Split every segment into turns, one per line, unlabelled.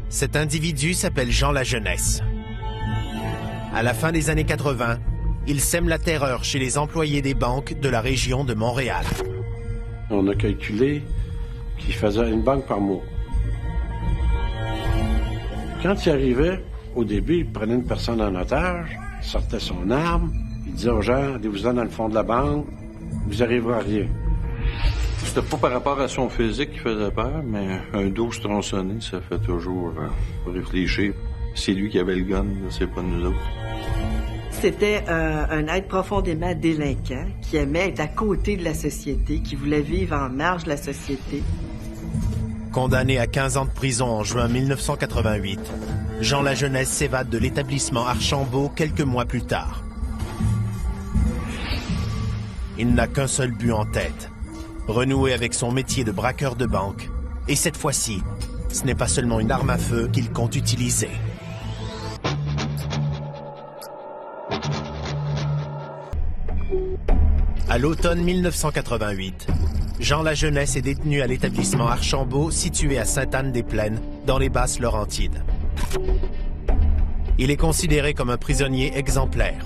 Cet individu s'appelle Jean Lajeunesse. À la fin des années 80, il sème la terreur chez les employés des banques de la région de Montréal.
On a calculé qu'il faisait une banque par mois. Quand il arrivait, au début, il prenait une personne en otage, sortait son arme, il disait aux gens, allez-vous-en dans le fond de la banque, vous n'arriverez à rien.
C'était pas par rapport à son physique qui faisait peur, mais un dos tronçonné, ça fait toujours réfléchir. C'est lui qui avait le gun, c'est pas nous autres.
C'était un être profondément délinquant qui aimait être à côté de la société, qui voulait vivre en marge de la société.
Condamné à 15 ans de prison en juin 1988, Jean Lajeunesse s'évade de l'établissement Archambault quelques mois plus tard. Il n'a qu'un seul but en tête, renouer avec son métier de braqueur de banque. Et cette fois-ci, ce n'est pas seulement une arme à feu qu'il compte utiliser. À l'automne 1988, Jean Lajeunesse est détenu à l'établissement Archambault situé à Sainte-Anne-des-Plaines, dans les Basses-Laurentides. Il est considéré comme un prisonnier exemplaire.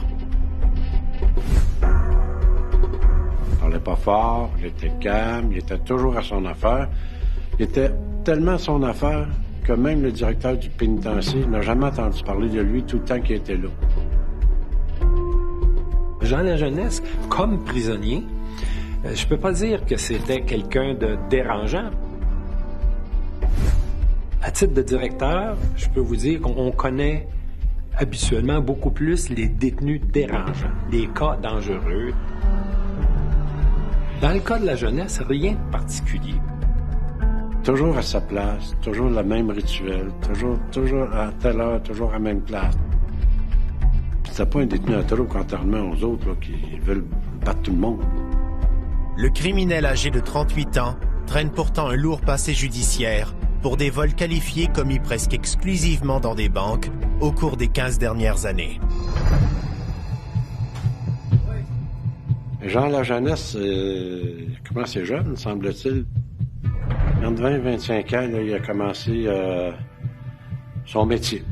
Il parlait pas fort, il était calme, il était toujours à son affaire. Il était tellement à son affaire que même le directeur du pénitencier n'a jamais entendu parler de lui tout le temps qu'il était là.
Jean Lajeunesse, comme prisonnier, je peux pas dire que c'était quelqu'un de dérangeant. À titre de directeur, je peux vous dire qu'on connaît habituellement beaucoup plus les détenus dérangeants, les cas dangereux. Dans le cas de Lajeunesse, rien de particulier.
Toujours à sa place, toujours le même rituel, toujours à telle heure, toujours à la même place. C'était pas un détenu autonome contrairement aux autres là, qui veulent battre tout le monde.
Le criminel âgé de 38 ans traîne pourtant un lourd passé judiciaire pour des vols qualifiés commis presque exclusivement dans des banques au cours des 15 dernières années.
Jean Lajeunesse, il a commencé jeune, semble-t-il. Entre 20 et 25 ans, là, il a commencé son métier.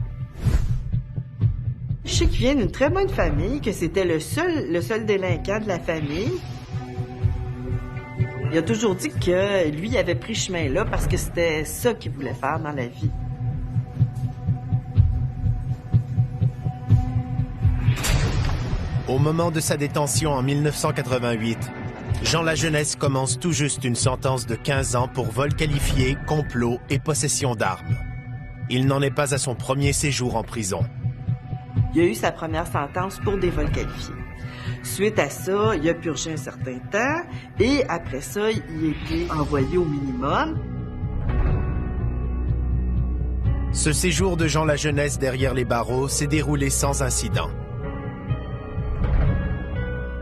Je sais qu'il vient d'une très bonne famille, que c'était le seul délinquant de la famille. Il a toujours dit que lui avait pris ce chemin-là parce que c'était ça qu'il voulait faire dans la vie.
Au moment de sa détention en 1988, Jean Lajeunesse commence tout juste une sentence de 15 ans pour vol qualifié, complot et possession d'armes. Il n'en est pas à son premier séjour en prison.
Il a eu sa première sentence pour des vols qualifiés. Suite à ça, il a purgé un certain temps et après ça, il a été envoyé au minimum.
Ce séjour de Jean Lajeunesse derrière les barreaux s'est déroulé sans incident.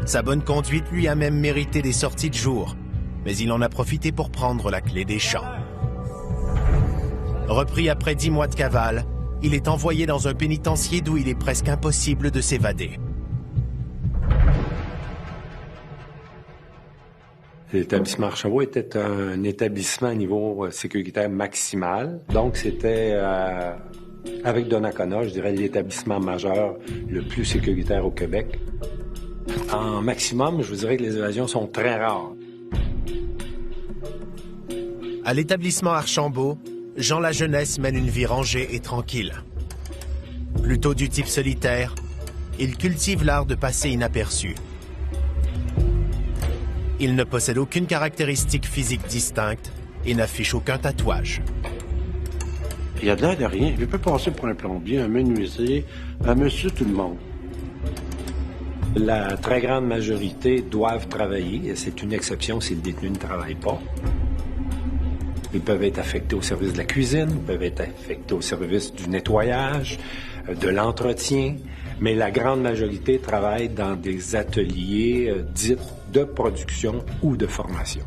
Sa bonne conduite lui a même mérité des sorties de jour, mais il en a profité pour prendre la clé des champs. Repris après 10 mois de cavale, il est envoyé dans un pénitencier d'où il est presque impossible de s'évader.
L'établissement Archambault était un établissement à niveau sécuritaire maximal. Donc, c'était, avec Donnacona, je dirais, l'établissement majeur le plus sécuritaire au Québec. En maximum, je vous dirais que les évasions sont très rares.
À l'établissement Archambault, Jean Lajeunesse mène une vie rangée et tranquille. Plutôt du type solitaire, il cultive l'art de passer inaperçu. Il ne possède aucune caractéristique physique distincte et n'affiche aucun tatouage.
Il a de l'air de rien. Il peut passer pour un plombier, un menuisier, un monsieur tout le monde.
La très grande majorité doivent travailler. C'est une exception si le détenu ne travaille pas. Ils peuvent être affectés au service de la cuisine, ils peuvent être affectés au service du nettoyage, de l'entretien, mais la grande majorité travaille dans des ateliers dits de production ou de formation.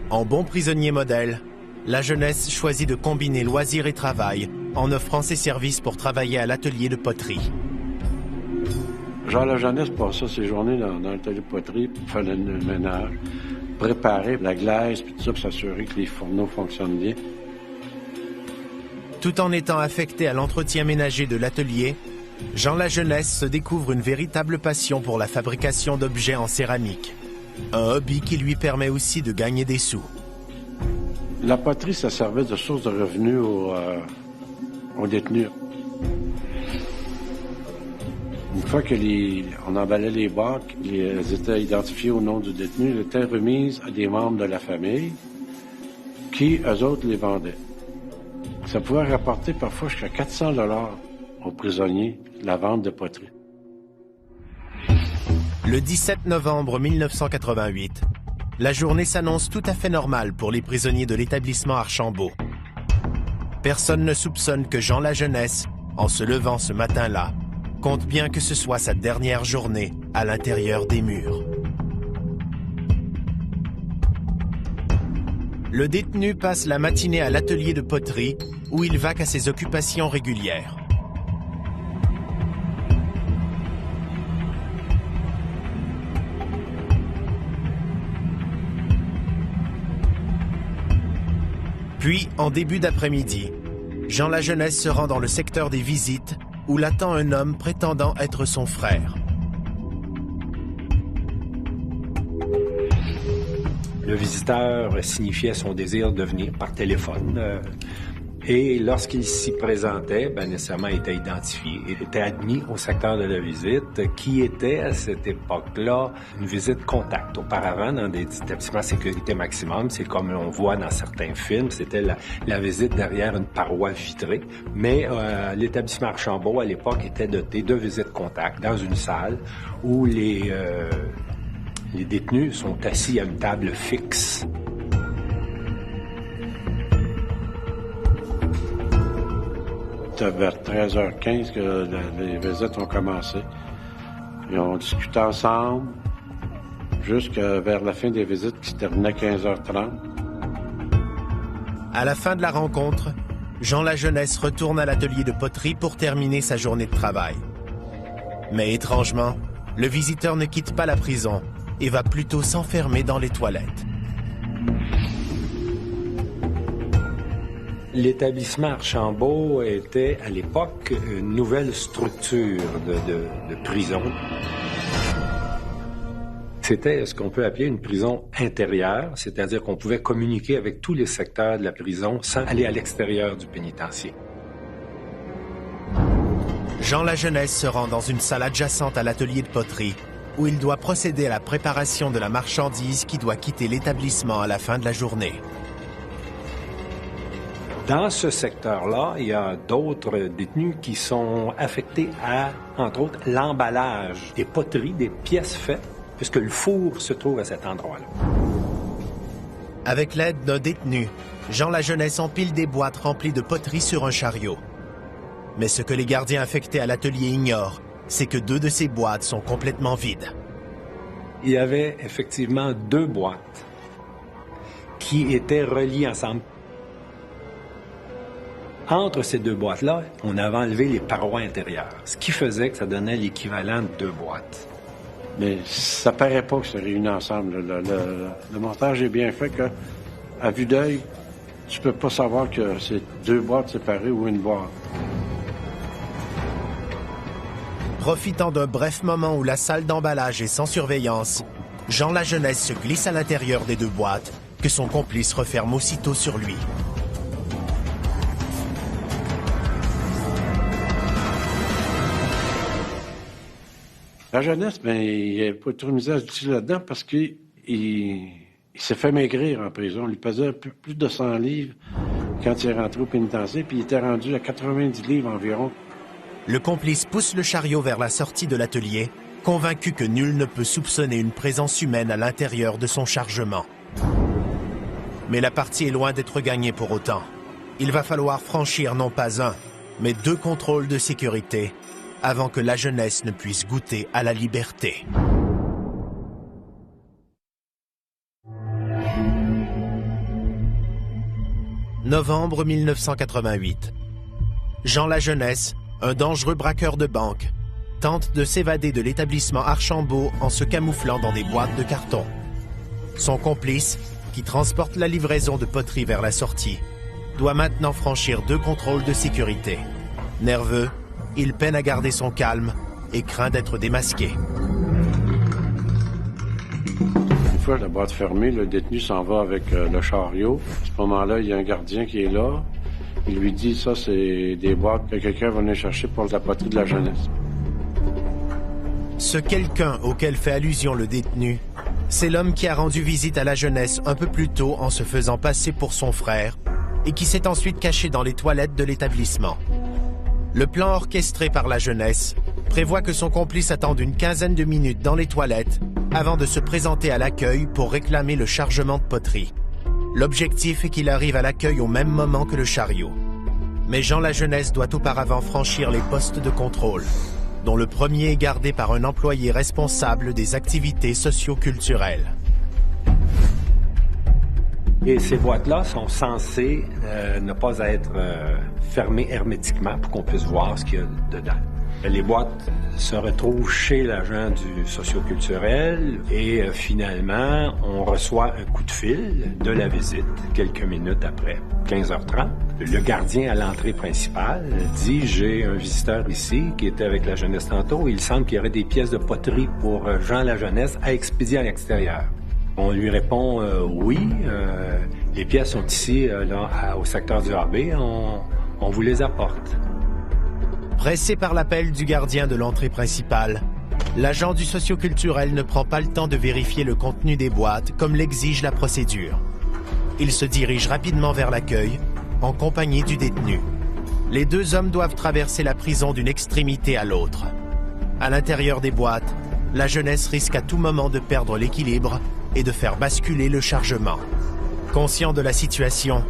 En bon prisonnier modèle, Lajeunesse choisit de combiner loisirs et travail en offrant ses services pour travailler à l'atelier de poterie.
Jean Lajeunesse passait ses journées dans l'atelier de poterie pour faire le ménage, préparer la glaise, puis tout ça, pour s'assurer que les fourneaux fonctionnent bien.
Tout en étant affecté à l'entretien ménager de l'atelier, Jean Lajeunesse se découvre une véritable passion pour la fabrication d'objets en céramique. Un hobby qui lui permet aussi de gagner des sous.
La poterie, ça servait de source de revenus aux détenus. Une fois que on emballait les boîtes, elles étaient identifiées au nom du détenu, elles étaient remises à des membres de la famille qui, eux autres, les vendaient. Ça pouvait rapporter parfois jusqu'à 400 $ aux prisonniers, la vente de poterie.
Le 17 novembre 1988, la journée s'annonce tout à fait normale pour les prisonniers de l'établissement Archambault. Personne ne soupçonne que Jean Lajeunesse, en se levant ce matin-là, compte bien que ce soit sa dernière journée à l'intérieur des murs. Le détenu passe la matinée à l'atelier de poterie où il vaque à ses occupations régulières. Puis, en début d'après-midi, Jean Lajeunesse se rend dans le secteur des visites où l'attend un homme prétendant être son frère.
Le visiteur signifiait son désir de venir par téléphone. Et lorsqu'il s'y présentait, nécessairement il était identifié. Il était admis au secteur de la visite, qui était à cette époque-là une visite contact. Auparavant, dans des établissements à sécurité maximum, c'est comme on voit dans certains films, c'était la visite derrière une paroi vitrée. Mais l'établissement Archambault, à l'époque, était doté de visites contact dans une salle où les détenus sont assis à une table fixe.
C'était vers 13h15 que les visites ont commencé. Ils ont discuté ensemble jusqu'à vers la fin des visites qui se terminaient à 15h30.
À la fin de la rencontre, Jean Lajeunesse retourne à l'atelier de poterie pour terminer sa journée de travail. Mais étrangement, le visiteur ne quitte pas la prison et va plutôt s'enfermer dans les toilettes.
L'établissement Archambault était, à l'époque, une nouvelle structure de prison. C'était ce qu'on peut appeler une prison intérieure, c'est-à-dire qu'on pouvait communiquer avec tous les secteurs de la prison sans aller à l'extérieur du pénitencier.
Jean Lajeunesse se rend dans une salle adjacente à l'atelier de poterie où il doit procéder à la préparation de la marchandise qui doit quitter l'établissement à la fin de la journée.
Dans ce secteur-là, il y a d'autres détenus qui sont affectés à, entre autres, l'emballage des poteries, des pièces faites, puisque le four se trouve à cet endroit-là.
Avec l'aide d'un détenu, Jean Lajeunesse empile des boîtes remplies de poterie sur un chariot. Mais ce que les gardiens affectés à l'atelier ignorent, c'est que 2 de ces boîtes sont complètement vides.
Il y avait effectivement 2 boîtes qui étaient reliées ensemble. Entre ces 2 boîtes-là, on avait enlevé les parois intérieures, ce qui faisait que ça donnait l'équivalent de 2 boîtes.
Mais ça paraît pas que c'est réuni ensemble. Le montage est bien fait que, à vue d'œil, tu peux pas savoir que c'est 2 boîtes séparées ou une boîte.
Profitant d'un bref moment où la salle d'emballage est sans surveillance, Jean Lajeunesse se glisse à l'intérieur des 2 boîtes que son complice referme aussitôt sur lui.
Lajeunesse, il n'a pas trop misé à se dire là-dedans parce qu'il s'est fait maigrir en prison. Il pesait plus de 100 livres quand il est rentré au pénitencier, puis il était rendu à 90 livres environ.
Le complice pousse le chariot vers la sortie de l'atelier, convaincu que nul ne peut soupçonner une présence humaine à l'intérieur de son chargement. Mais la partie est loin d'être gagnée pour autant. Il va falloir franchir non pas 1, mais 2 contrôles de sécurité avant que Lajeunesse ne puisse goûter à la liberté. Novembre 1988. Jean Lajeunesse, un dangereux braqueur de banque, tente de s'évader de l'établissement Archambault en se camouflant dans des boîtes de carton. Son complice, qui transporte la livraison de poterie vers la sortie, doit maintenant franchir 2 contrôles de sécurité. Nerveux, il peine à garder son calme et craint d'être démasqué.
Une fois la boîte fermée, le détenu s'en va avec le chariot. À ce moment-là, il y a un gardien qui est là. Il lui dit, ça, c'est des boîtes que quelqu'un va venir chercher pour la poterie de la jeunesse.
Ce quelqu'un auquel fait allusion le détenu, c'est l'homme qui a rendu visite à la jeunesse un peu plus tôt en se faisant passer pour son frère et qui s'est ensuite caché dans les toilettes de l'établissement. Le plan orchestré par la jeunesse prévoit que son complice attende une quinzaine de minutes dans les toilettes avant de se présenter à l'accueil pour réclamer le chargement de poterie. L'objectif est qu'il arrive à l'accueil au même moment que le chariot. Mais Jean Lajeunesse doit auparavant franchir les postes de contrôle, dont le premier est gardé par un employé responsable des activités socio-culturelles.
Et ces boîtes-là sont censées ne pas être fermées hermétiquement pour qu'on puisse voir ce qu'il y a dedans. Les boîtes se retrouvent chez l'agent du socio-culturel et finalement, on reçoit un coup de fil de la visite quelques minutes après, 15h30. Le gardien à l'entrée principale dit « J'ai un visiteur ici qui était avec la jeunesse tantôt. Il semble qu'il y aurait des pièces de poterie pour Jean Lajeunesse à expédier à l'extérieur. » On lui répond oui, les pièces sont ici au secteur du AB, on vous les apporte.
Pressé par l'appel du gardien de l'entrée principale, l'agent du socio-culturel ne prend pas le temps de vérifier le contenu des boîtes comme l'exige la procédure. Il se dirige rapidement vers l'accueil, en compagnie du détenu. Les 2 hommes doivent traverser la prison d'une extrémité à l'autre. À l'intérieur des boîtes, la jeunesse risque à tout moment de perdre l'équilibre et de faire basculer le chargement. Conscient de la situation,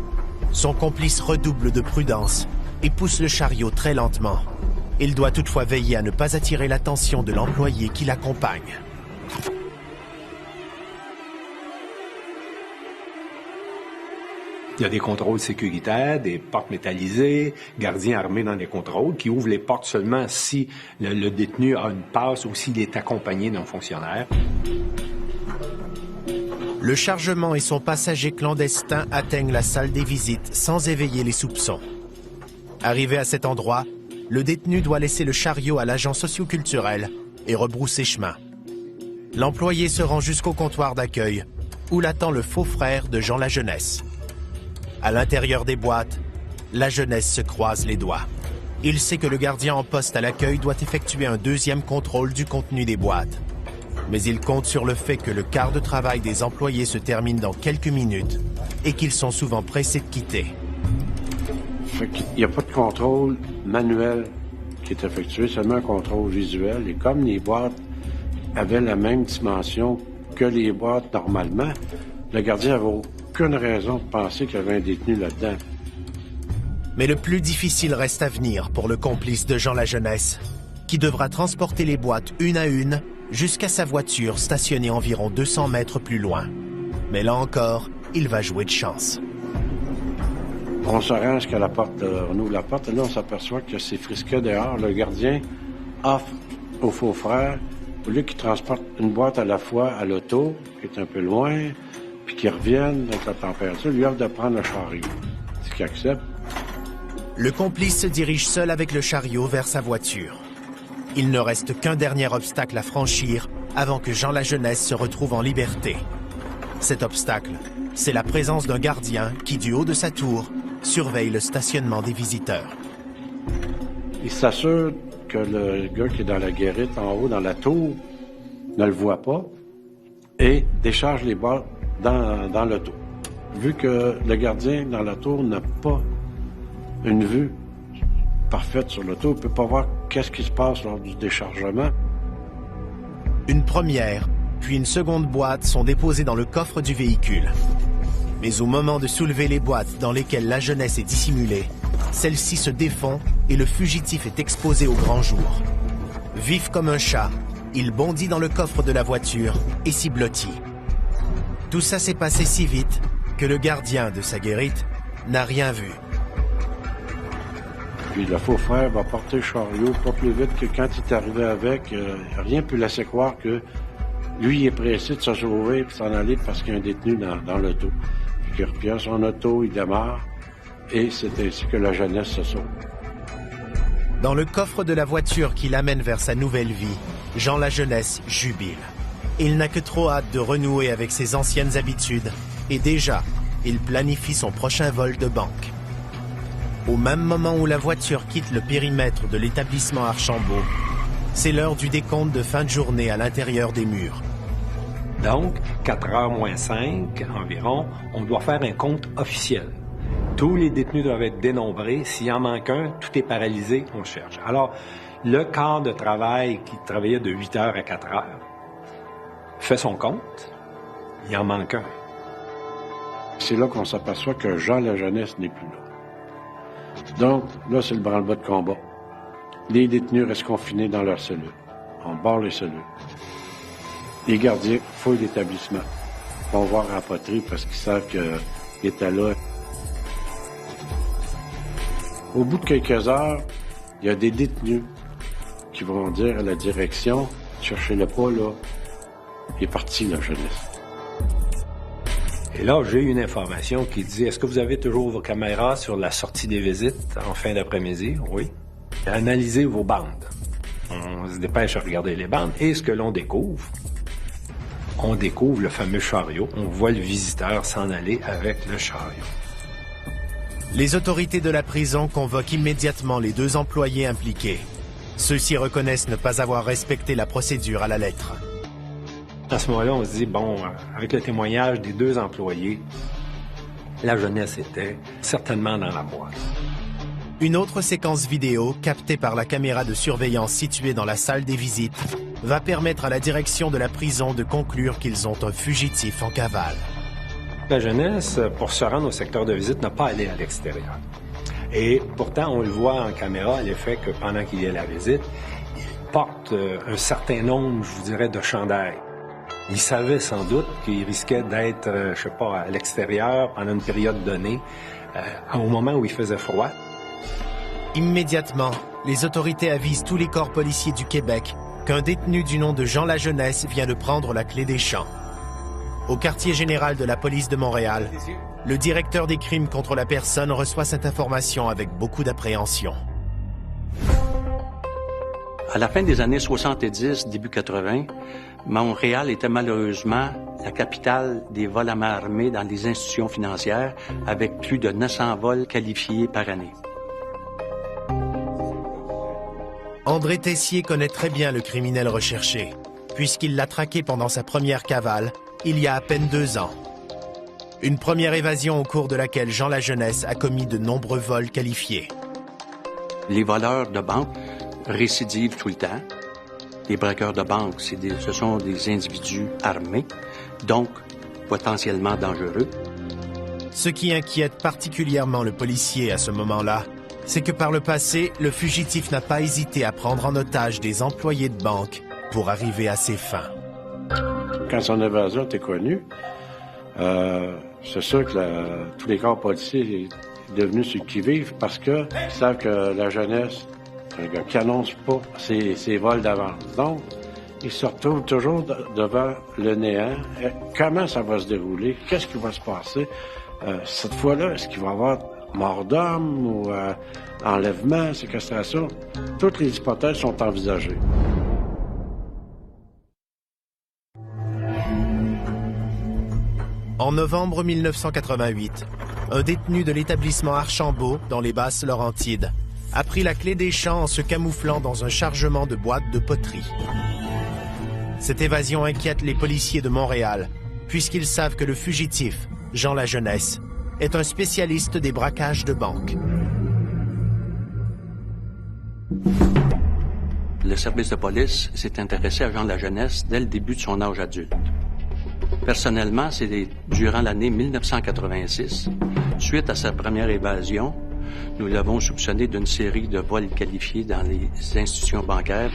son complice redouble de prudence et pousse le chariot très lentement. Il doit toutefois veiller à ne pas attirer l'attention de l'employé qui l'accompagne.
Il y a des contrôles sécuritaires, des portes métallisées, gardiens armés dans les contrôles qui ouvrent les portes seulement si le détenu a une passe ou s'il est accompagné d'un fonctionnaire.
Le chargement et son passager clandestin atteignent la salle des visites sans éveiller les soupçons. Arrivé à cet endroit, le détenu doit laisser le chariot à l'agent socio-culturel et rebrousser chemin. L'employé se rend jusqu'au comptoir d'accueil, où l'attend le faux frère de Jean Lajeunesse. À l'intérieur des boîtes, la jeunesse se croise les doigts. Il sait que le gardien en poste à l'accueil doit effectuer un 2e contrôle du contenu des boîtes. Mais il compte sur le fait que le quart de travail des employés se termine dans quelques minutes et qu'ils sont souvent pressés de quitter.
Fait qu'il n'y a pas de contrôle manuel qui est effectué, seulement un contrôle visuel. Et comme les boîtes avaient la même dimension que les boîtes normalement, le gardien n'avait aucune raison de penser qu'il y avait un détenu là-dedans.
Mais le plus difficile reste à venir pour le complice de Jean Lajeunesse, qui devra transporter les boîtes une à une jusqu'à sa voiture stationnée environ 200 mètres plus loin. Mais là encore, il va jouer de chance.
On se rend jusqu'à la porte, on ouvre la porte, et là, on s'aperçoit que c'est frisquet dehors. Le gardien offre au faux frère, au lieu qu'il transporte une boîte à la fois à l'auto, qui est un peu loin, puis qu'il revienne avec la température, lui offre de prendre le chariot. Ce qu'il accepte.
Le complice se dirige seul avec le chariot vers sa voiture. Il ne reste qu'un dernier obstacle à franchir avant que Jean Lajeunesse se retrouve en liberté. Cet obstacle, c'est la présence d'un gardien qui, du haut de sa tour, surveille le stationnement des visiteurs.
Il s'assure que le gars qui est dans la guérite en haut, dans la tour, ne le voit pas et décharge les boîtes dans l'auto. Vu que le gardien dans la tour n'a pas une vue parfaite sur l'auto, il ne peut pas voir qu'est-ce qui se passe lors du déchargement.
Une première, puis une seconde boîte sont déposées dans le coffre du véhicule. Mais au moment de soulever les boîtes dans lesquelles la jeunesse est dissimulée, celles-ci se défont et le fugitif est exposé au grand jour. Vif comme un chat, il bondit dans le coffre de la voiture et s'y blottit. Tout ça s'est passé si vite que le gardien de sa guérite n'a rien vu.
Puis le faux frère va porter le chariot pas plus vite que quand il est arrivé avec. Rien ne peut laisser croire que lui il est pressé de se sauver et de s'en aller parce qu'il y a un détenu dans l'auto. Puis qu'il repère son auto, il démarre. et c'est ainsi que la jeunesse se sauve.
Dans le coffre de la voiture qui l'amène vers sa nouvelle vie, Jean Lajeunesse jubile. Il n'a que trop hâte de renouer avec ses anciennes habitudes et déjà, il planifie son prochain vol de banque. Au même moment où la voiture quitte le périmètre de l'établissement Archambault, c'est l'heure du décompte de fin de journée à l'intérieur des murs.
Donc, 4h moins 5 environ, on doit faire un compte officiel. Tous les détenus doivent être dénombrés. S'il en manque un, tout est paralysé, on cherche. Alors, le quart de travail qui travaillait de 8h à 4h fait son compte, il en manque un.
C'est là qu'on s'aperçoit que Jean Lajeunesse n'est plus là. Donc, là, c'est le branle-bas de combat. Les détenus restent confinés dans leurs cellules. On barre les cellules. Les gardiens fouillent l'établissement. Ils vont voir en poterie parce qu'ils savent qu'il était là. Au bout de quelques heures, il y a des détenus qui vont dire à la direction, cherchez-le pas, là, il est parti, la jeunesse.
Et là, j'ai une information qui dit, est-ce que vous avez toujours vos caméras sur la sortie des visites en fin d'après-midi? Oui. Analysez vos bandes. On se dépêche à regarder les bandes. Et ce que l'on découvre, on découvre le fameux chariot. On voit le visiteur s'en aller avec le chariot.
Les autorités de la prison convoquent immédiatement les 2 employés impliqués. Ceux-ci reconnaissent ne pas avoir respecté la procédure à la lettre.
À ce moment-là, on se dit, bon, avec le témoignage des 2 employés, la jeunesse était certainement dans la boîte.
Une autre séquence vidéo, captée par la caméra de surveillance située dans la salle des visites, va permettre à la direction de la prison de conclure qu'ils ont un fugitif en cavale.
La jeunesse, pour se rendre au secteur de visite, n'a pas allé à l'extérieur. Et pourtant, on le voit en caméra à l'effet que pendant qu'il y a la visite, il porte un certain nombre, je vous dirais, de chandails. Il savait sans doute qu'il risquait d'être, je sais pas, à l'extérieur pendant une période donnée, au moment où il faisait froid.
Immédiatement, les autorités avisent tous les corps policiers du Québec qu'un détenu du nom de Jean Lajeunesse vient de prendre la clé des champs. Au quartier général de la police de Montréal, le directeur des crimes contre la personne reçoit cette information avec beaucoup d'appréhension.
À la fin des années 70, début 80, Montréal était malheureusement la capitale des vols à main armée dans les institutions financières, avec plus de 900 vols qualifiés par année.
André Tessier connaît très bien le criminel recherché, puisqu'il l'a traqué pendant sa première cavale, il y a à peine 2 ans. Une première évasion au cours de laquelle Jean Lajeunesse a commis de nombreux vols qualifiés.
Les voleurs de banque récidivent tout le temps. Les braqueurs de banque, ce sont des individus armés, donc potentiellement dangereux.
Ce qui inquiète particulièrement le policier à ce moment-là, c'est que par le passé, le fugitif n'a pas hésité à prendre en otage des employés de banque pour arriver à ses fins.
Quand son évasion était connue, c'est sûr que tous les corps policiers sont devenus sur le qui-vive parce qu'ils savent que la jeunesse, c'est un gars qui n'annonce pas ses vols d'avance. Donc, ils se retrouvent toujours devant le néant. Comment ça va se dérouler? Qu'est-ce qui va se passer? Cette fois-là, est-ce qu'il va y avoir mort d'homme ou enlèvement, séquestration? Toutes les hypothèses sont envisagées.
En novembre 1988, un détenu de l'établissement Archambault, dans les Basses-Laurentides, a pris la clé des champs en se camouflant dans un chargement de boîtes de poterie. Cette évasion inquiète les policiers de Montréal, puisqu'ils savent que le fugitif, Jean Lajeunesse, est un spécialiste des braquages de banque.
Le service de police s'est intéressé à Jean Lajeunesse dès le début de son âge adulte. Personnellement, c'est durant l'année 1986, suite à sa première évasion, nous l'avons soupçonné d'une série de vols qualifiés dans les institutions bancaires.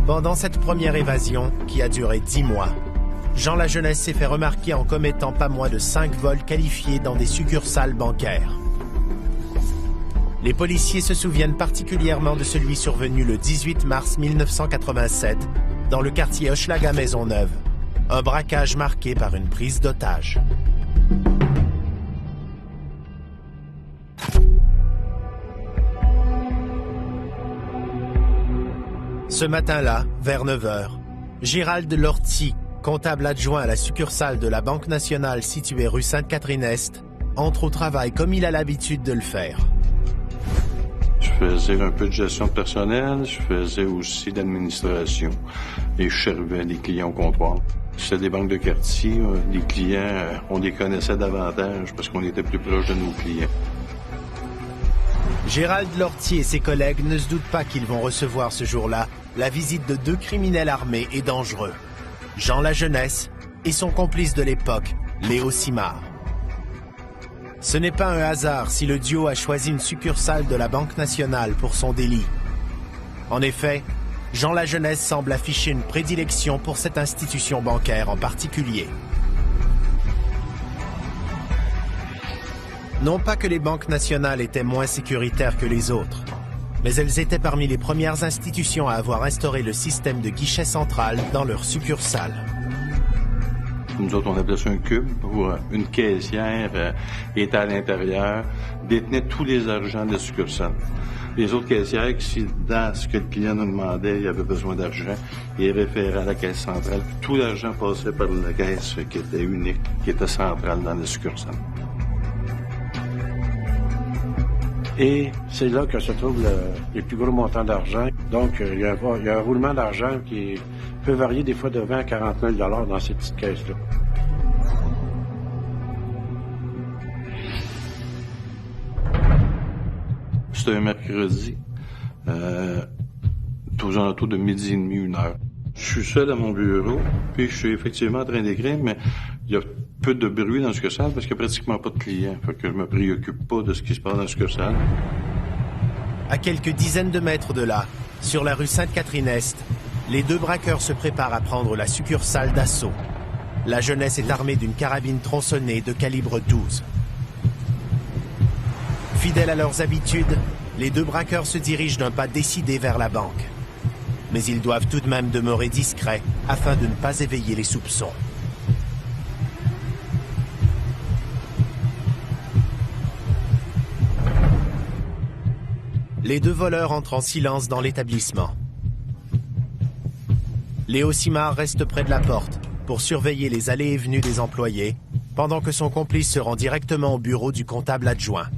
Pendant cette première évasion, qui a duré 10 mois, Jean Lajeunesse s'est fait remarquer en commettant pas moins de 5 vols qualifiés dans des succursales bancaires. Les policiers se souviennent particulièrement de celui survenu le 18 mars 1987 dans le quartier Hochelaga-Maisonneuve, un braquage marqué par une prise d'otage. Ce matin-là, vers 9 h, Gérald Lortie, comptable adjoint à la succursale de la Banque nationale située rue Sainte-Catherine-Est, entre au travail comme il a l'habitude de le faire.
Je faisais un peu de gestion de personnel, je faisais aussi d'administration et je servais des clients au comptoir. C'était des banques de quartier, les clients, on les connaissait davantage parce qu'on était plus proche de nos clients.
Gérald Lortie et ses collègues ne se doutent pas qu'ils vont recevoir ce jour-là la visite de 2 criminels armés et dangereux, Jean Lajeunesse et son complice de l'époque, Léo Simard. Ce n'est pas un hasard si le duo a choisi une succursale de la Banque nationale pour son délit. En effet, Jean Lajeunesse semble afficher une prédilection pour cette institution bancaire en particulier. Non pas que les banques nationales étaient moins sécuritaires que les autres, mais elles étaient parmi les premières institutions à avoir instauré le système de guichet central dans leurs succursales.
Nous autres, on appelait ça un cube, où une caissière était à l'intérieur, détenait tous les argents de la succursale. Les autres caissières, si dans ce que le client nous demandait, il y avait besoin d'argent, ils référaient à la caisse centrale. Tout l'argent passait par la caisse qui était unique, qui était centrale dans la succursale.
Et c'est là que se trouvent les plus gros montants d'argent. Donc, il y a un roulement d'argent qui peut varier des fois de 20 à 40 000 $ dans ces petites caisses-là.
C'était un mercredi, aux alentours de 12h30, 1h. Je suis seul à mon bureau, puis je suis effectivement en train d'écrire, mais il y a peu de bruit dans la succursale parce qu'il n'y a pratiquement pas de clients. Fait que je me préoccupe pas de ce qui se passe dans la succursale.
À quelques dizaines de mètres de là, sur la rue Sainte-Catherine-Est, les 2 braqueurs se préparent à prendre la succursale d'assaut. La jeunesse est armée d'une carabine tronçonnée de calibre 12. Fidèles à leurs habitudes, les 2 braqueurs se dirigent d'un pas décidé vers la banque. Mais ils doivent tout de même demeurer discrets afin de ne pas éveiller les soupçons. Les 2 voleurs entrent en silence dans l'établissement. Léo Simard reste près de la porte pour surveiller les allées et venues des employés, pendant que son complice se rend directement au bureau du comptable adjoint.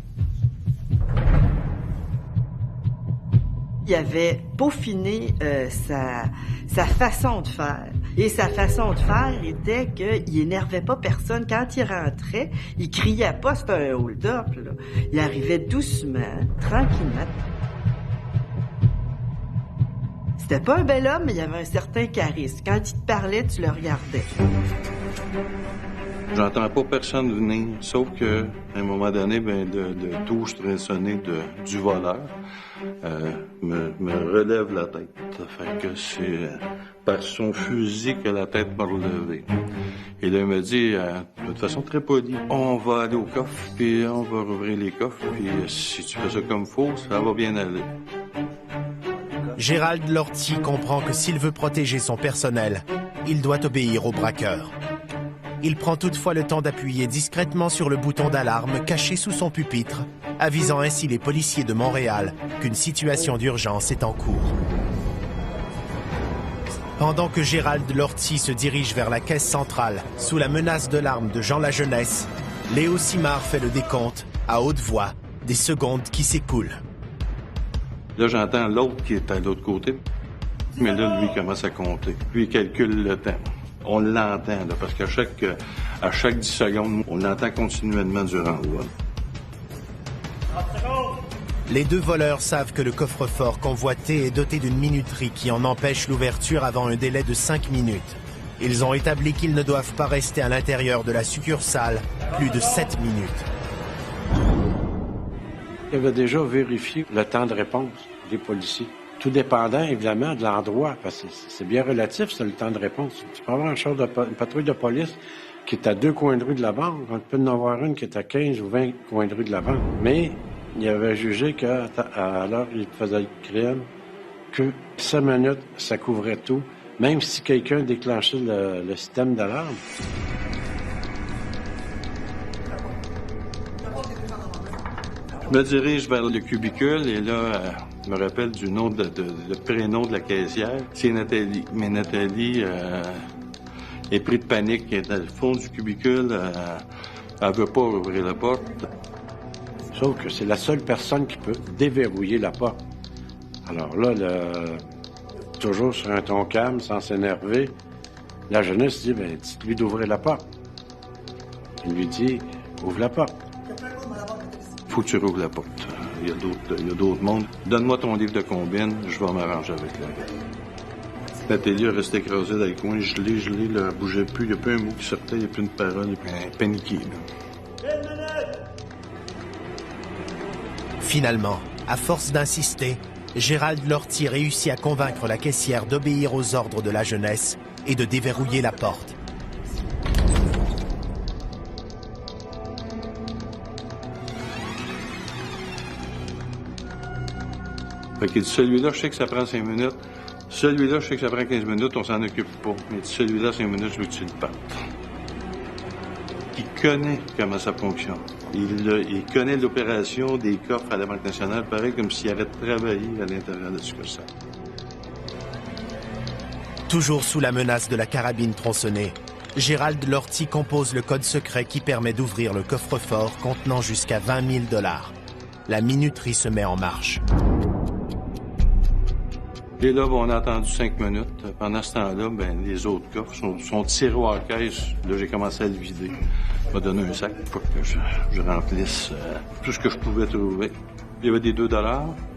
Il avait peaufiné sa façon de faire. Et sa façon de faire était qu'il énervait pas personne. Quand il rentrait, il criait pas, c'était un hold-up, là. Il arrivait doucement, tranquillement. C'était pas un bel homme, mais il avait un certain charisme. Quand il te parlait, tu le regardais.
J'entends pas personne venir, sauf que à un moment donné, de touche tronçonnée du voleur me relève la tête. Fait que c'est par son fusil que la tête m'a relevé. Et là, il me dit, de façon très polie, on va aller au coffre, puis on va rouvrir les coffres, puis si tu fais ça comme faut, ça va bien aller.
Gérald Lortie comprend que s'il veut protéger son personnel, il doit obéir au braqueur. Il prend toutefois le temps d'appuyer discrètement sur le bouton d'alarme caché sous son pupitre, avisant ainsi les policiers de Montréal qu'une situation d'urgence est en cours. Pendant que Gérald Lortie se dirige vers la caisse centrale sous la menace de l'arme de Jean Lajeunesse, Léo Simard fait le décompte, à haute voix, des secondes qui s'écoulent.
Là, j'entends l'autre qui est à l'autre côté, mais là, lui, il commence à compter. Lui, il calcule le temps. On l'entend, là, parce qu'à chaque 10 secondes, on l'entend continuellement durant le vol.
Les 2 voleurs savent que le coffre-fort convoité est doté d'une minuterie qui en empêche l'ouverture avant un délai de 5 minutes. Ils ont établi qu'ils ne doivent pas rester à l'intérieur de la succursale plus de 7 minutes.
Il avait déjà vérifié le temps de réponse des policiers. Tout dépendant, évidemment, de l'endroit, parce que c'est bien relatif, c'est le temps de réponse. Tu peux avoir une patrouille de police qui est à 2 coins de rue de la banque. On peut en avoir une qui est à 15 ou 20 coins de rue de la banque. Mais il avait jugé qu'à l'heure où il faisait le crime, que 5 minutes, ça couvrait tout, même si quelqu'un déclenchait le système d'alarme.
Je me dirige vers le cubicule et là, je me rappelle du nom le prénom de la caissière. C'est Nathalie. Mais Nathalie est prise de panique. Elle est dans le fond du cubicule. Elle veut pas ouvrir la porte.
Sauf que c'est la seule personne qui peut déverrouiller la porte. Alors là, toujours sur un ton calme, sans s'énerver, la jeunesse dit, ben, dites-lui d'ouvrir la porte. Il lui dit, ouvre la porte.
Faut que tu rouvres la porte. Il y a d'autres mondes. Donne-moi ton livre de combine, je vais m'arranger avec lui. Nathalie est restée écrasée dans le coin, gelée, là, elle bougeait plus, il n'y a plus un mot qui sortait, il n'y a plus une parole, il est paniqué.
Finalement, à force d'insister, Gérald Lortie réussit à convaincre la caissière d'obéir aux ordres de la jeunesse et de déverrouiller la porte.
Fait qu'il dit, celui-là, je sais que ça prend 5 minutes. Celui-là, je sais que ça prend 15 minutes, on s'en occupe pas. Mais celui-là, 5 minutes, je veux que tu le partes. Il connaît comment ça fonctionne. Il connaît l'opération des coffres à la Banque nationale, pareil comme s'il avait travaillé à l'intérieur de la succursale.
Toujours sous la menace de la carabine tronçonnée, Gérald Lortie compose le code secret qui permet d'ouvrir le coffre-fort contenant jusqu'à 20 000 $. La minuterie se met en marche.
Et là, on a attendu 5 minutes. Pendant ce temps-là, ben, les autres coffres sont tirés à caisse. Là, j'ai commencé à le vider. Il m'a donné un sac pour que je remplisse tout ce que je pouvais trouver. Il y avait des 2 $.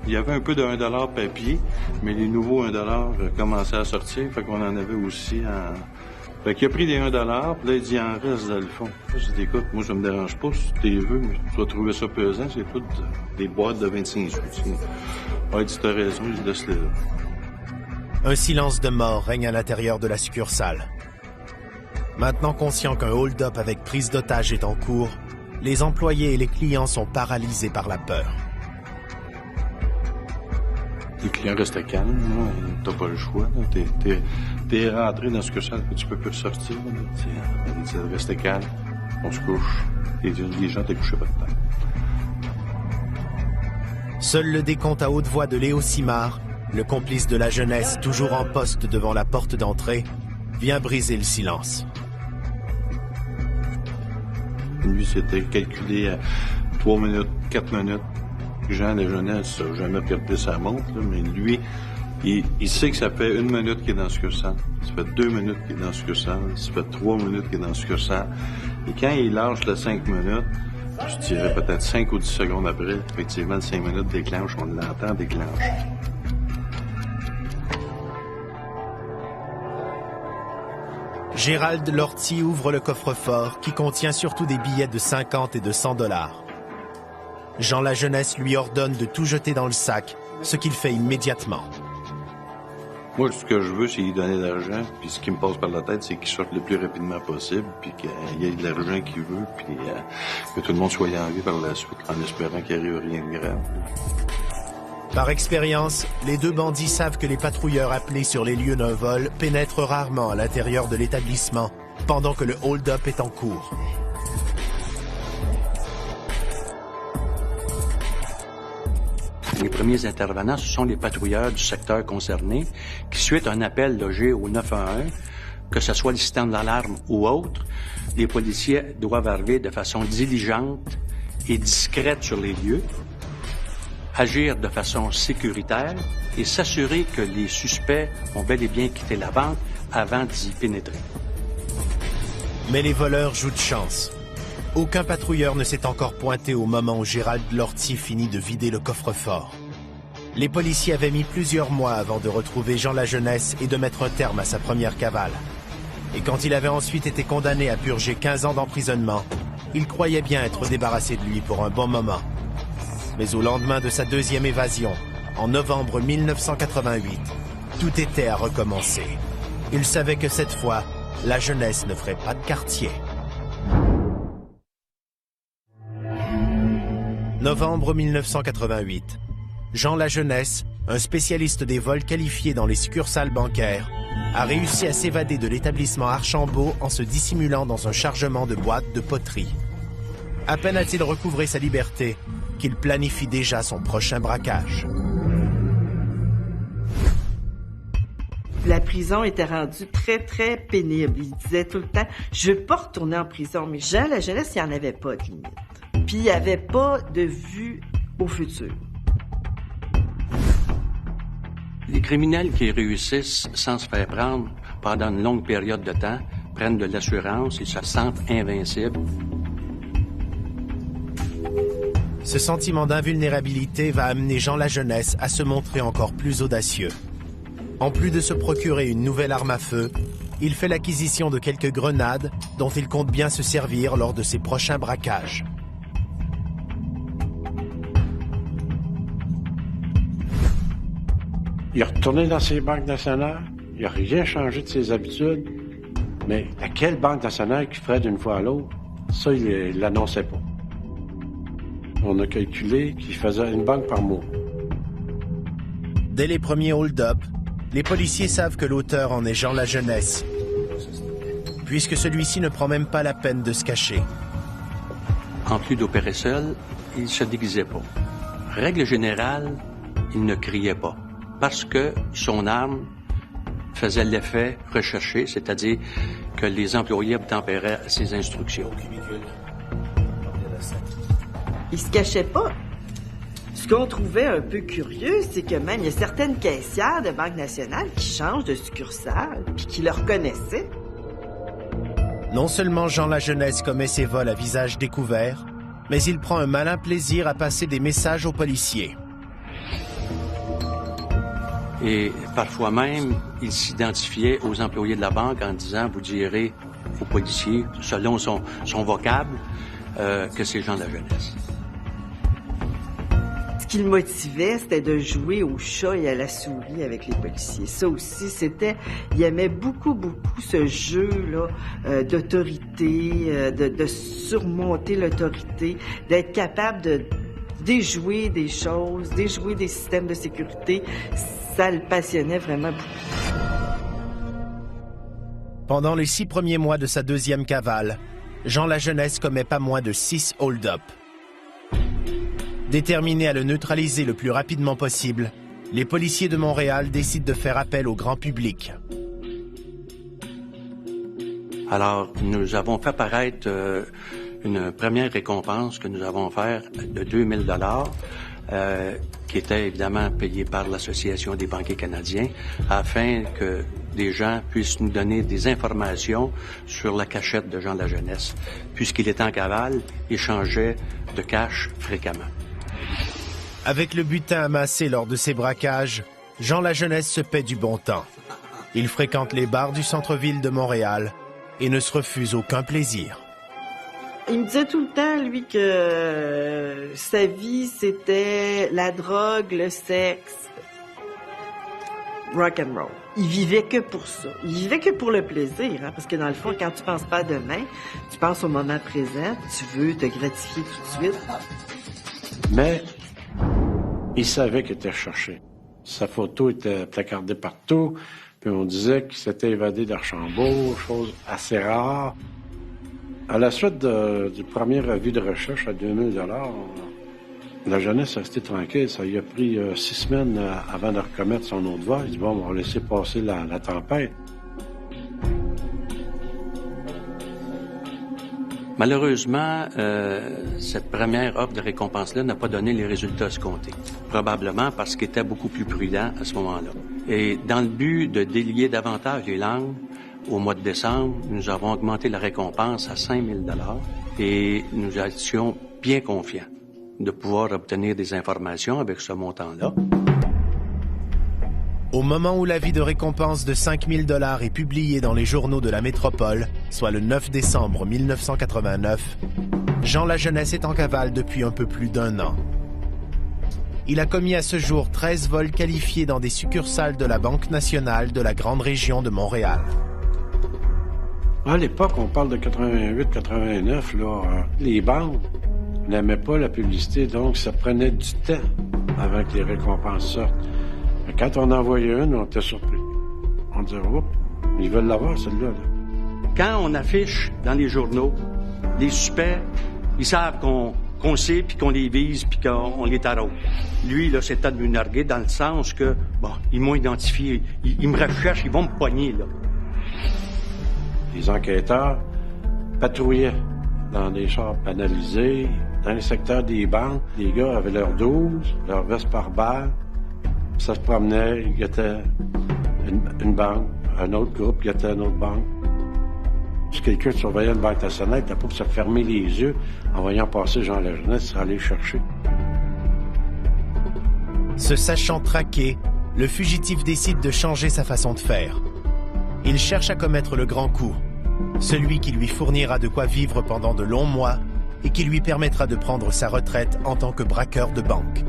Il y avait un peu de 1 $ papier, mais les nouveaux 1 $ commençaient à sortir. Fait qu'on en avait aussi en... Fait qu'il a pris les 1 $, puis là, il dit, il en reste dans le fond. J'ai dit, écoute, moi, ça me dérange pas si tu les veux, mais tu vas trouver ça pesant. C'est toutes des boîtes de 25 sous. Ah, il dit, t'as raison, je laisse-les là.
Un silence de mort règne à l'intérieur de la succursale. Maintenant conscient qu'un hold-up avec prise d'otage est en cours, les employés et les clients sont paralysés par la peur.
Les clients restaient calmes, t'as pas le choix. T'es rentré dans la succursale, tu peux plus sortir. Ils restaient calmes, on se couche, et les gens étaient couchés par terre.
Seul le décompte à haute voix de Léo Simard, le complice de la jeunesse toujours en poste devant la porte d'entrée, vient briser le silence.
Lui, c'était calculé à 3 minutes, 4 minutes. Jean, la jeunesse, n'a jamais regardé sa montre, là, mais lui, il sait que ça fait 1 minute qu'il est dans le succursale. Ça fait 2 minutes qu'il est dans le succursale. Ça fait 3 minutes qu'il est dans le succursale. Et quand il lâche les 5 minutes, je dirais peut-être 5 ou 10 secondes après, effectivement, le 5 minutes déclenche, on l'entend déclenche.
Gérald Lortie ouvre le coffre-fort qui contient surtout des billets de 50 et de 100 $. Jean Lajeunesse lui ordonne de tout jeter dans le sac, ce qu'il fait immédiatement.
Moi, ce que je veux, c'est lui donner de l'argent, puis ce qui me passe par la tête, c'est qu'il sorte le plus rapidement possible, puis qu'il y ait de l'argent qu'il veut, puis que tout le monde soit en vie par la suite, en espérant qu'il arrive rien de grave.
Par expérience, les deux bandits savent que les patrouilleurs appelés sur les lieux d'un vol pénètrent rarement à l'intérieur de l'établissement pendant que le hold-up est en cours.
Les premiers intervenants, ce sont les patrouilleurs du secteur concerné qui, suite à un appel logé au 911, que ce soit le système d'alarme ou autre, les policiers doivent arriver de façon diligente et discrète sur les lieux, agir de façon sécuritaire et s'assurer que les suspects ont bel et bien quitté la banque avant d'y pénétrer.
Mais les voleurs jouent de chance. Aucun patrouilleur ne s'est encore pointé au moment où Gérald Lortie finit de vider le coffre-fort. Les policiers avaient mis plusieurs mois avant de retrouver Jean Lajeunesse et de mettre un terme à sa première cavale. Et quand il avait ensuite été condamné à purger 15 ans d'emprisonnement, ils croyaient bien être débarrassés de lui pour un bon moment. Mais au lendemain de sa deuxième évasion, en novembre 1988, tout était à recommencer. Il savait que cette fois, la jeunesse ne ferait pas de quartier. Novembre 1988. Jean Lajeunesse, un spécialiste des vols qualifiés dans les succursales bancaires, a réussi à s'évader de l'établissement Archambault en se dissimulant dans un chargement de boîtes de poterie. À peine a-t-il recouvré sa liberté qu'il planifie déjà son prochain braquage.
La prison était rendue très, très pénible. Il disait tout le temps, je veux pas retourner en prison. Mais Jean Lajeunesse, il n'y en avait pas de limite. Puis il n'y avait pas de vue au futur.
Les criminels qui réussissent sans se faire prendre pendant une longue période de temps prennent de l'assurance et se sentent invincibles.
Ce sentiment d'invulnérabilité va amener Jean Lajeunesse à se montrer encore plus audacieux. En plus de se procurer une nouvelle arme à feu, il fait l'acquisition de quelques grenades dont il compte bien se servir lors de ses prochains braquages.
Il est retourné dans ses banques nationales, il n'a rien changé de ses habitudes, mais à quelle banque nationale qui ferait d'une fois à l'autre, ça, il ne l'annonçait pas. On a calculé qu'il faisait une banque par mois.
Dès les premiers hold-up, les policiers savent que l'auteur en est Jean Lajeunesse, puisque celui-ci ne prend même pas la peine de se cacher.
En plus d'opérer seul, il se déguisait pas. Règle générale, il ne criait pas, parce que son arme faisait l'effet recherché, c'est-à-dire que les employés obtempéraient à ses instructions.
Il se cachait pas. Ce qu'on trouvait un peu curieux, c'est que même il y a certaines caissières de Banque nationale qui changent de succursale, puis qui le reconnaissaient.
Non seulement Jean Lajeunesse commet ses vols à visage découvert, mais il prend un malin plaisir à passer des messages aux policiers.
Et parfois même, il s'identifiait aux employés de la banque en disant, vous direz aux policiers, selon son vocable, que c'est Jean Lajeunesse.
Ce qui le motivait, c'était de jouer au chat et à la souris avec les policiers. Ça aussi, il aimait beaucoup ce jeu-là d'autorité, de surmonter l'autorité, d'être capable de déjouer des choses, déjouer des systèmes de sécurité. Ça le passionnait vraiment beaucoup.
Pendant les 6 premiers mois de sa deuxième cavale, Jean Lajeunesse commet pas moins de 6 hold-up. Déterminés à le neutraliser le plus rapidement possible, les policiers de Montréal décident de faire appel au grand public.
Alors, nous avons fait paraître une première récompense que nous avons offerte de 2000 $, qui était évidemment payée par l'Association des banquiers canadiens, afin que des gens puissent nous donner des informations sur la cachette de Jean Lajeunesse. Puisqu'il était en cavale, il changeait de cache fréquemment.
Avec le butin amassé lors de ses braquages, Jean Lajeunesse se paie du bon temps. Il fréquente les bars du centre-ville de Montréal et ne se refuse aucun plaisir.
Il me disait tout le temps, lui, que sa vie, c'était la drogue, le sexe, rock and roll. Il vivait que pour ça. Il vivait que pour le plaisir, hein, parce que dans le fond, quand tu penses pas à demain, tu penses au moment présent, tu veux te gratifier tout de suite.
Mais il savait qu'il était recherché. Sa photo était placardée partout, puis on disait qu'il s'était évadé d'Archambault, chose assez rare. À la suite du premier avis de recherche à 2000 $, Lajeunesse est resté tranquille. Ça lui a pris 6 semaines avant de recommettre son autre vol. Il dit, bon, on va laisser passer la tempête.
Malheureusement, cette première offre de récompense-là n'a pas donné les résultats escomptés. Probablement parce qu'il était beaucoup plus prudent à ce moment-là. Et dans le but de délier davantage les langues, au mois de décembre, nous avons augmenté la récompense à 5000 $ et nous étions bien confiants de pouvoir obtenir des informations avec ce montant-là.
Au moment où l'avis de récompense de 5000 $ est publié dans les journaux de la métropole, soit le 9 décembre 1989, Jean Lajeunesse est en cavale depuis un peu plus d'1 an. Il a commis à ce jour 13 vols qualifiés dans des succursales de la Banque nationale de la grande région de Montréal.
À l'époque, on parle de 88-89, là, les banques n'aimaient pas la publicité, donc ça prenait du temps avant que les récompenses sortent. Mais quand on en envoyait une, on était surpris. On disait, oups, ils veulent l'avoir, celle-là. Là.
Quand on affiche dans les journaux des suspects Ils savent qu'on sait, puis qu'on les vise, puis qu'on les taraude. Lui, là, c'était de me narguer dans le sens que, bon, ils m'ont identifié, ils me recherchent, ils vont me pogner, là.
Les enquêteurs patrouillaient dans des chars banalisés, dans les secteurs des banques. Les gars avaient leur 12, leur veste par balle. Ça se promenait, ils guettaient une banque, un autre groupe guettait une autre banque. Si quelqu'un surveillait une banque nationale, t'as pas pour se fermer les yeux en voyant passer Jean Lajeunesse aller le chercher.
Se sachant traqué, le fugitif décide de changer sa façon de faire. Il cherche à commettre le grand coup, celui qui lui fournira de quoi vivre pendant de longs mois et qui lui permettra de prendre sa retraite en tant que braqueur de banque.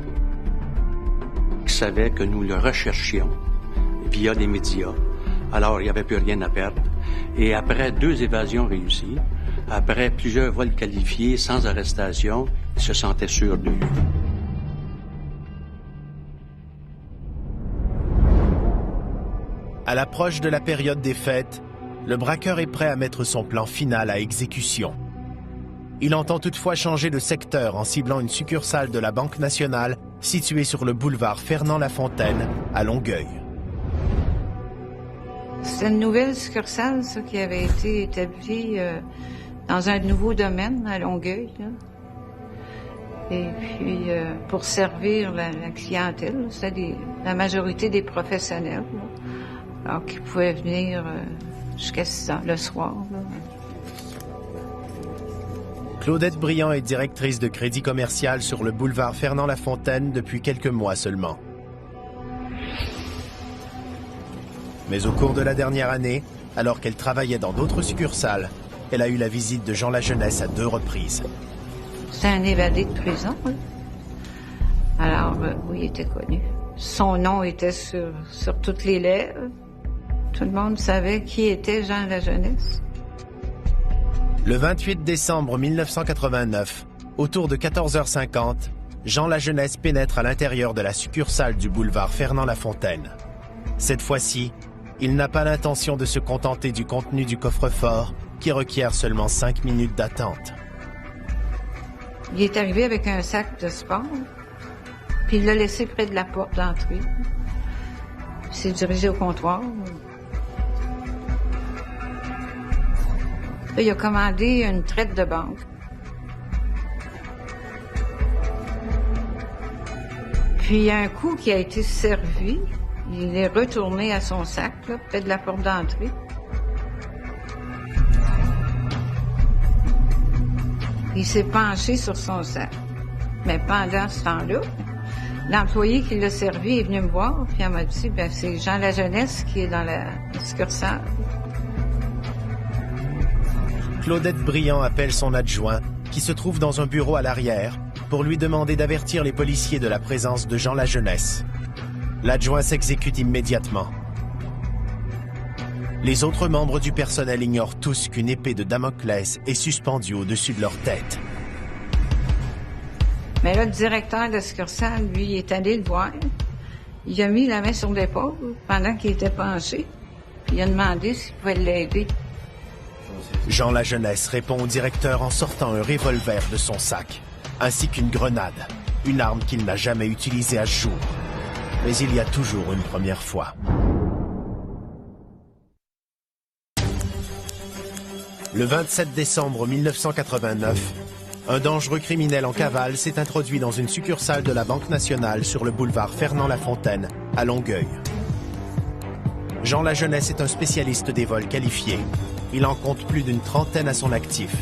Il savait que nous le recherchions via les médias. Alors, il n'y avait plus rien à perdre. Et après 2 évasions réussies, après plusieurs vols qualifiés sans arrestation, il se sentait sûr de lui.
À l'approche de la période des fêtes, le braqueur est prêt à mettre son plan final à exécution. Il entend toutefois changer de secteur en ciblant une succursale de la Banque nationale située sur le boulevard Fernand-Lafontaine à Longueuil.
C'est une nouvelle succursale, ça, qui avait été établie dans un nouveau domaine à Longueuil, là. Et puis, pour servir la clientèle, c'était la majorité des professionnels, là, alors qui pouvaient venir jusqu'à 6 heures le soir, là.
Claudette Briand est directrice de crédit commercial sur le boulevard Fernand-Lafontaine depuis quelques mois seulement. Mais au cours de la dernière année, alors qu'elle travaillait dans d'autres succursales, elle a eu la visite de Jean Lajeunesse à 2 reprises.
C'est un évadé de prison, hein? Alors, oui, il était connu. Son nom était sur toutes les lèvres. Tout le monde savait qui était Jean Lajeunesse.
Le 28 décembre 1989, autour de 14h50, Jean Lajeunesse pénètre à l'intérieur de la succursale du boulevard Fernand-Lafontaine. Cette fois-ci, il n'a pas l'intention de se contenter du contenu du coffre-fort, qui requiert seulement 5 minutes d'attente.
Il est arrivé avec un sac de sport, puis il l'a laissé près de la porte d'entrée. Il s'est dirigé au comptoir. Là, il a commandé une traite de banque. Puis il y a un coup qui a été servi. Il est retourné à son sac, là, près de la porte d'entrée. Il s'est penché sur son sac. Mais pendant ce temps-là, l'employé qui l'a servi est venu me voir, puis elle m'a dit, ben c'est Jean Lajeunesse qui est dans la succursale.
Claudette Briand appelle son adjoint, qui se trouve dans un bureau à l'arrière, pour lui demander d'avertir les policiers de la présence de Jean Lajeunesse. L'adjoint s'exécute immédiatement. Les autres membres du personnel ignorent tous qu'une épée de Damoclès est suspendue au-dessus de leur tête.
Mais là, le directeur de la succursale, lui, il est allé le voir. Il a mis la main sur l'épaule pendant qu'il était penché. Puis il a demandé s'il pouvait l'aider.
Jean Lajeunesse répond au directeur en sortant un revolver de son sac, ainsi qu'une grenade, une arme qu'il n'a jamais utilisée à ce jour. Mais il y a toujours une première fois. Le 27 décembre 1989, un dangereux criminel en cavale s'est introduit dans une succursale de la Banque nationale sur le boulevard Fernand-Lafontaine, à Longueuil. Jean Lajeunesse est un spécialiste des vols qualifiés. Il en compte plus d'une trentaine à son actif.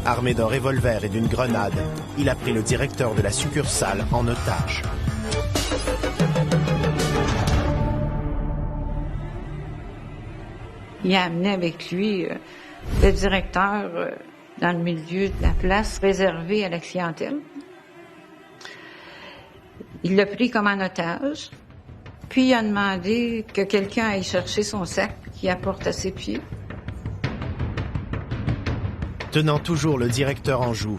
Armé d'un revolver et d'une grenade, il a pris le directeur de la succursale en otage.
Il a amené avec lui le directeur dans le milieu de la place réservée à la clientèle. Il l'a pris comme en otage, puis il a demandé que quelqu'un aille chercher son sac qu'il apporte à ses pieds.
Tenant toujours le directeur en joue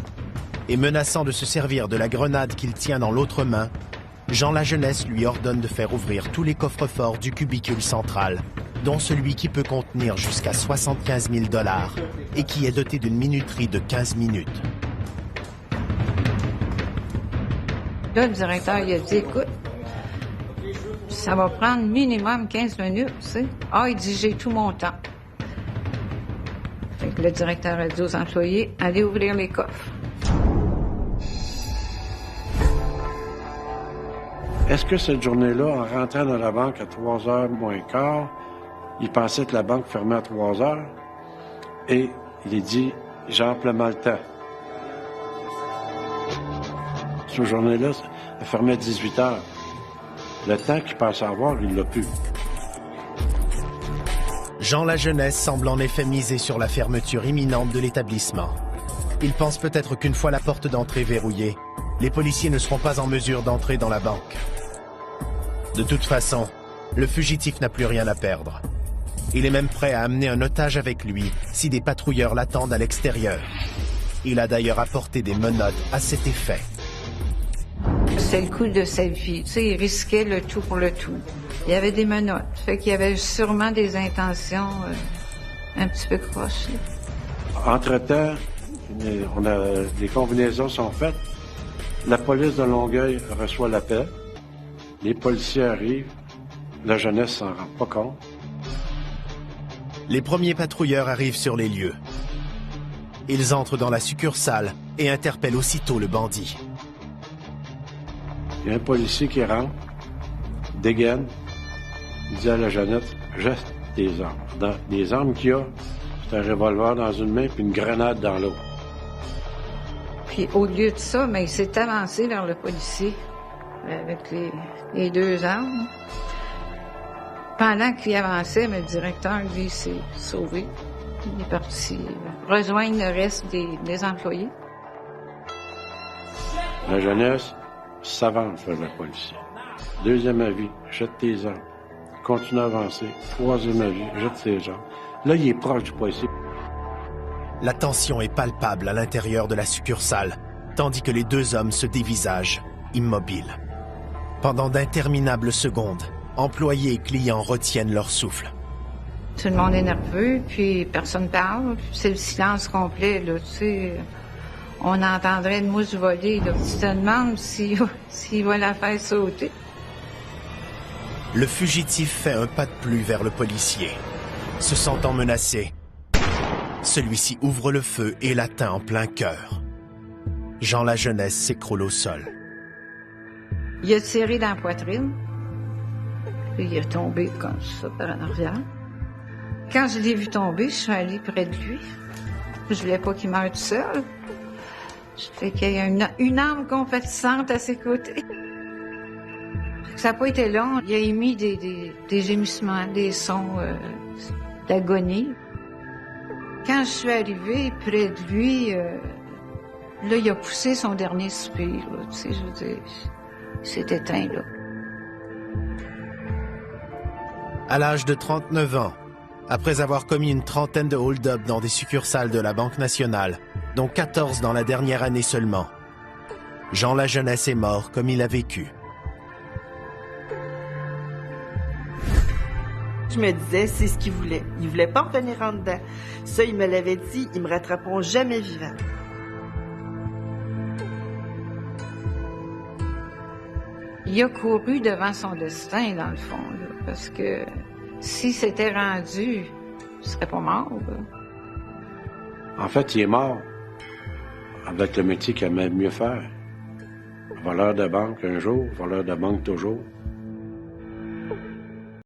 et menaçant de se servir de la grenade qu'il tient dans l'autre main, Jean Lajeunesse lui ordonne de faire ouvrir tous les coffres-forts du cubicule central, dont celui qui peut contenir jusqu'à 75 000 $, et qui est doté d'une minuterie de 15 minutes.
Là, le directeur, il a dit, écoute, ça va prendre minimum 15 minutes, tu sais. Ah, il dit, j'ai tout mon temps. Fait que le directeur a dit aux employés, allez ouvrir les coffres.
Est-ce que cette journée-là, en rentrant dans la banque à 3h moins quart, il pensait que la banque fermait à 3h et il a dit, j'ai amplement le temps. Cette journée-là, elle fermait à 18h. Le temps qu'il pensait avoir, il l'a plus.
Jean Lajeunesse semble en effet miser sur la fermeture imminente de l'établissement. Il pense peut-être qu'une fois la porte d'entrée verrouillée, les policiers ne seront pas en mesure d'entrer dans la banque. De toute façon, le fugitif n'a plus rien à perdre. Il est même prêt à amener un otage avec lui si des patrouilleurs l'attendent à l'extérieur. Il a d'ailleurs apporté des menottes à cet effet.
C'est le coup de sa vie. Tu sais, il risquait le tout pour le tout. Il y avait des menottes. Fait qu'il y avait sûrement des intentions un petit peu croches. Entre-temps,
les combinaisons sont faites. La police de Longueuil reçoit l'appel. Les policiers arrivent. La jeunesse s'en rend pas compte.
Les premiers patrouilleurs arrivent sur les lieux. Ils entrent dans la succursale et interpellent aussitôt le bandit.
Il y a un policier qui rentre, dégaine, il dit à la jeunesse, jette tes armes. Les armes qu'il y a, c'est un revolver dans une main puis une grenade dans l'autre.
Puis au lieu de ça, il s'est avancé vers le policier avec les deux armes. Pendant qu'il avançait, le directeur, lui, s'est sauvé. Il est parti rejoindre le reste des employés.
La jeunesse s'avance vers le policier. Deuxième avis, jette tes armes. Continue à avancer. Troisième avis, jette tes armes. Là, il est proche du policier.
La tension est palpable à l'intérieur de la succursale, tandis que les deux hommes se dévisagent, immobiles. Pendant d'interminables secondes, employés et clients retiennent leur souffle.
Tout le monde est nerveux, puis personne parle. C'est le silence complet, là, tu sais. On entendrait une mouche voler, là. Tu te demandes s'il va la faire sauter.
Le fugitif fait un pas de plus vers le policier. Se sentant menacé, celui-ci ouvre le feu et l'atteint en plein cœur. Jean Lajeunesse s'écroule au sol.
Il a tiré dans la poitrine. Puis il est tombé comme ça par en arrière. Quand je l'ai vu tomber, je suis allée près de lui. Je voulais pas qu'il meure tout seul. Je fais qu'il y a une arme compatissante à ses côtés. Ça n'a pas été long. Il a émis des gémissements, des sons d'agonie. Quand je suis arrivée près de lui, là, il a poussé son dernier soupir. Là, tu sais, je veux dire, il s'est éteint, là.
À l'âge de 39 ans, après avoir commis une trentaine de hold-up dans des succursales de la Banque nationale, dont 14 dans la dernière année seulement, Jean Lajeunesse est mort comme il a vécu.
Je me disais, c'est ce qu'il voulait. Il voulait pas revenir en dedans. Ça, il me l'avait dit, ils me rattraperont jamais vivant.
Il a couru devant son destin, dans le fond, là, parce que s'il s'était rendu, il serait pas mort, là.
En fait, il est mort avec le métier qu'il aimait mieux faire. Voleur de banque un jour, voleur de banque toujours.